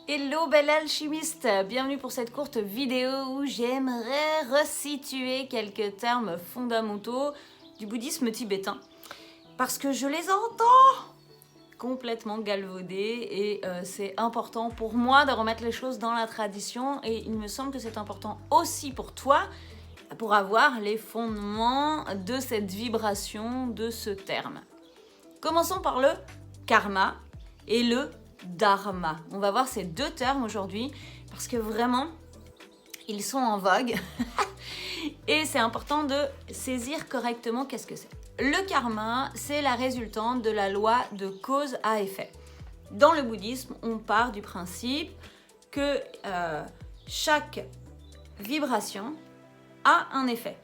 Hello belle alchimiste, bienvenue pour cette courte vidéo où j'aimerais resituer quelques termes fondamentaux du bouddhisme tibétain parce que je les entends complètement galvaudés et c'est important pour moi de remettre les choses dans la tradition et il me semble que c'est important aussi pour toi pour avoir les fondements de cette vibration de ce terme. Commençons par le karma et le dharma. On va voir ces deux termes aujourd'hui parce que vraiment, ils sont en vogue et c'est important de saisir correctement qu'est-ce que c'est. Le karma, c'est la résultante de la loi de cause à effet. Dans le bouddhisme, on part du principe que chaque vibration a un effet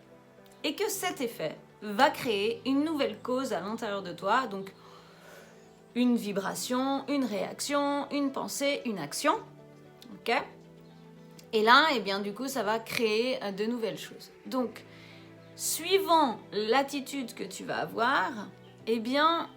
et que cet effet va créer une nouvelle cause à l'intérieur de toi, donc une vibration, une réaction, une pensée, une action, ok ? Et là, eh bien, du coup, ça va créer de nouvelles choses. Donc, suivant l'attitude que tu vas avoir, eh bien,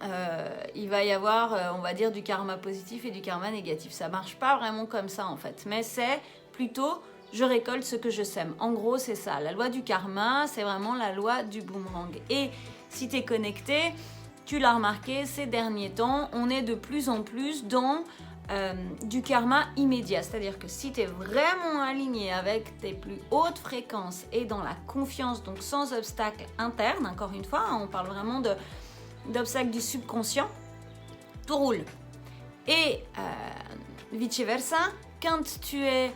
il va y avoir, on va dire, du karma positif et du karma négatif. Ça marche pas vraiment comme ça, en fait, mais c'est plutôt je récolte ce que je sème. En gros, c'est ça. La loi du karma, c'est vraiment la loi du boomerang. Et si tu es connecté, tu l'as remarqué, ces derniers temps, on est de plus en plus dans du karma immédiat. C'est-à-dire que si tu es vraiment aligné avec tes plus hautes fréquences et dans la confiance, donc sans obstacle interne, encore une fois, on parle vraiment d'obstacles du subconscient, tout roule. Et vice-versa, quand tu es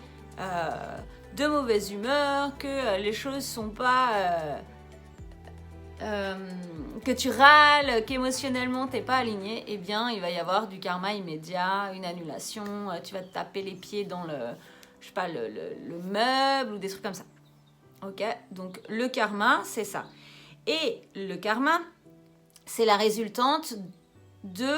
de mauvaise humeur, que les choses sont pas... que tu râles, qu'émotionnellement t'es pas aligné, eh bien il va y avoir du karma immédiat, une annulation, tu vas te taper les pieds dans le meuble ou des trucs comme ça. Ok, donc le karma c'est ça. Et le karma c'est la résultante de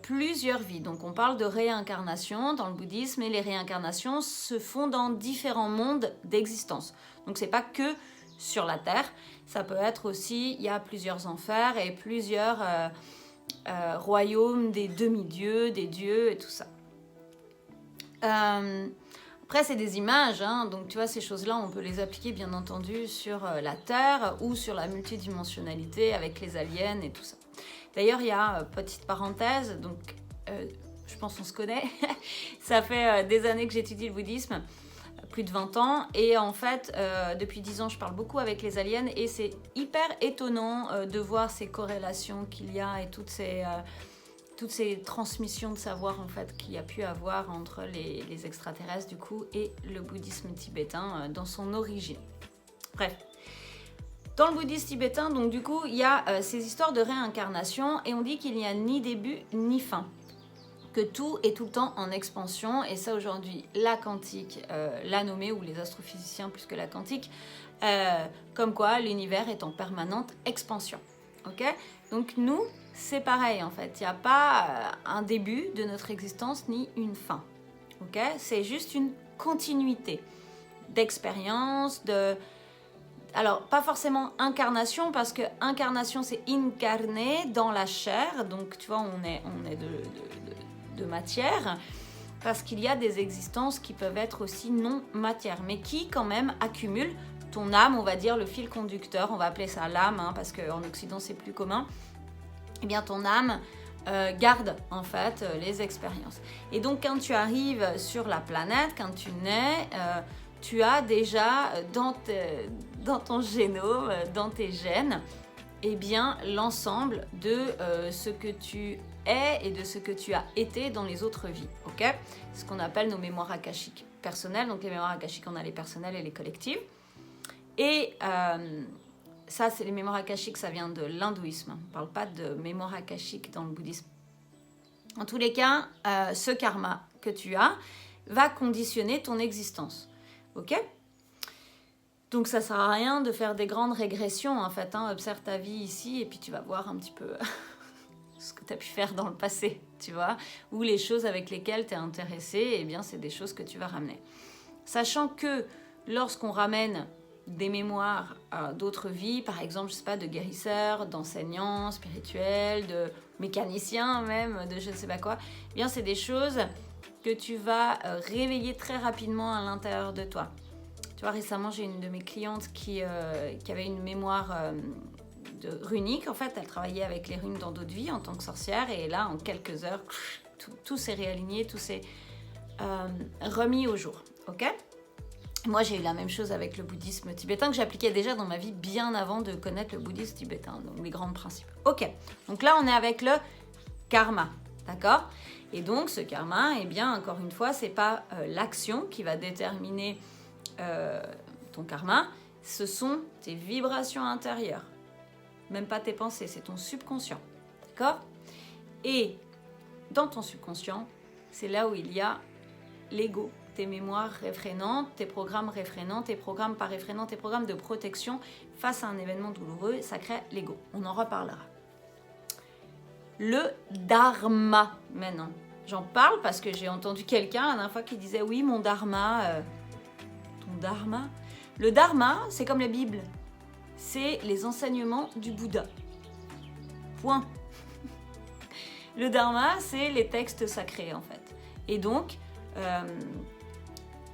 plusieurs vies. Donc on parle de réincarnation dans le bouddhisme et les réincarnations se font dans différents mondes d'existence. Donc c'est pas que sur la terre, ça peut être aussi, il y a plusieurs enfers et plusieurs royaumes des demi-dieux, des dieux et tout ça. Après, c'est des images, hein, donc tu vois, ces choses-là, on peut les appliquer bien entendu sur la Terre ou sur la multidimensionnalité avec les aliens et tout ça. D'ailleurs, il y a, petite parenthèse, donc je pense qu'on se connaît, ça fait des années que j'étudie le bouddhisme, plus de 20 ans, et en fait, depuis 10 ans, je parle beaucoup avec les aliens, et c'est hyper étonnant de voir ces corrélations qu'il y a et toutes ces transmissions de savoir en fait qu'il y a pu avoir entre les extraterrestres du coup et le bouddhisme tibétain dans son origine. Bref. Dans le bouddhisme tibétain, donc du coup, il y a ces histoires de réincarnation et on dit qu'il n'y a ni début ni fin. Que tout est tout le temps en expansion et ça aujourd'hui, la quantique l'a nommé, ou les astrophysiciens plus que la quantique, comme quoi l'univers est en permanente expansion. Ok ? Donc nous, c'est pareil en fait, il n'y a pas un début de notre existence ni une fin. Ok ? C'est juste une continuité d'expérience, alors, pas forcément incarnation, parce que incarnation, c'est incarné dans la chair. Donc, tu vois, on est de matière, parce qu'il y a des existences qui peuvent être aussi non matière, mais qui, quand même, accumulent ton âme, on va dire, le fil conducteur. On va appeler ça l'âme, hein, parce qu'en Occident, c'est plus commun. Eh bien, ton âme garde, en fait, les expériences. Et donc, quand tu arrives sur la planète, quand tu nais... tu as déjà dans ton génome, dans tes gènes, eh bien, l'ensemble de ce que tu es et de ce que tu as été dans les autres vies. Ok ? C'est ce qu'on appelle nos mémoires akashiques personnelles. Donc les mémoires akashiques, on a les personnelles et les collectives. Et ça, c'est les mémoires akashiques, ça vient de l'hindouisme. On ne parle pas de mémoire akashique dans le bouddhisme. En tous les cas, ce karma que tu as va conditionner ton existence. Ok ? Donc ça sert à rien de faire des grandes régressions en fait, hein. Observe ta vie ici et puis tu vas voir un petit peu ce que tu as pu faire dans le passé, tu vois, ou les choses avec lesquelles tu es intéressé, eh bien c'est des choses que tu vas ramener. Sachant que lorsqu'on ramène des mémoires d'autres vies, par exemple, je sais pas, de guérisseurs, d'enseignants spirituels, de mécaniciens même, de je ne sais pas quoi, eh bien c'est des choses que tu vas réveiller très rapidement à l'intérieur de toi. Tu vois, récemment, j'ai une de mes clientes qui avait une mémoire runique. En fait, elle travaillait avec les runes dans d'autres vies en tant que sorcière. Et là, en quelques heures, tout s'est réaligné, tout s'est remis au jour. Ok ? Moi, j'ai eu la même chose avec le bouddhisme tibétain que j'appliquais déjà dans ma vie bien avant de connaître le bouddhisme tibétain, donc les grands principes. Ok, donc là, on est avec le karma, d'accord ? Et donc, ce karma, eh bien, encore une fois, c'est pas l'action qui va déterminer ton karma, ce sont tes vibrations intérieures. Même pas tes pensées, c'est ton subconscient, d'accord ? Et dans ton subconscient, c'est là où il y a l'ego, tes mémoires réfrénantes, tes programmes réfrénants, tes programmes pas réfrénants, tes programmes de protection face à un événement douloureux, ça crée l'ego. On en reparlera. Le dharma, maintenant. J'en parle parce que j'ai entendu quelqu'un la dernière fois qui disait « Oui, mon dharma... ton dharma ?» Le dharma, c'est comme la Bible. C'est les enseignements du Bouddha. Point. Le dharma, c'est les textes sacrés, en fait. Et donc...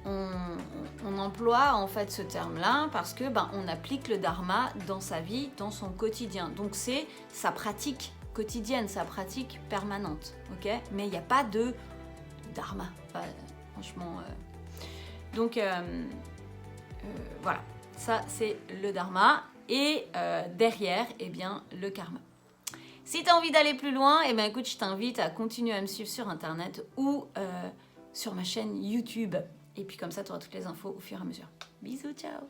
on emploie en fait ce terme-là parce que on applique le dharma dans sa vie, dans son quotidien. Donc c'est sa pratique quotidienne, sa pratique permanente, ok ? Mais il n'y a pas de dharma, franchement. Donc voilà, ça c'est le dharma et derrière, eh bien, le karma. Si tu as envie d'aller plus loin, eh bien, écoute, je t'invite à continuer à me suivre sur Internet ou sur ma chaîne YouTube. Et puis comme ça, tu auras toutes les infos au fur et à mesure. Bisous, ciao!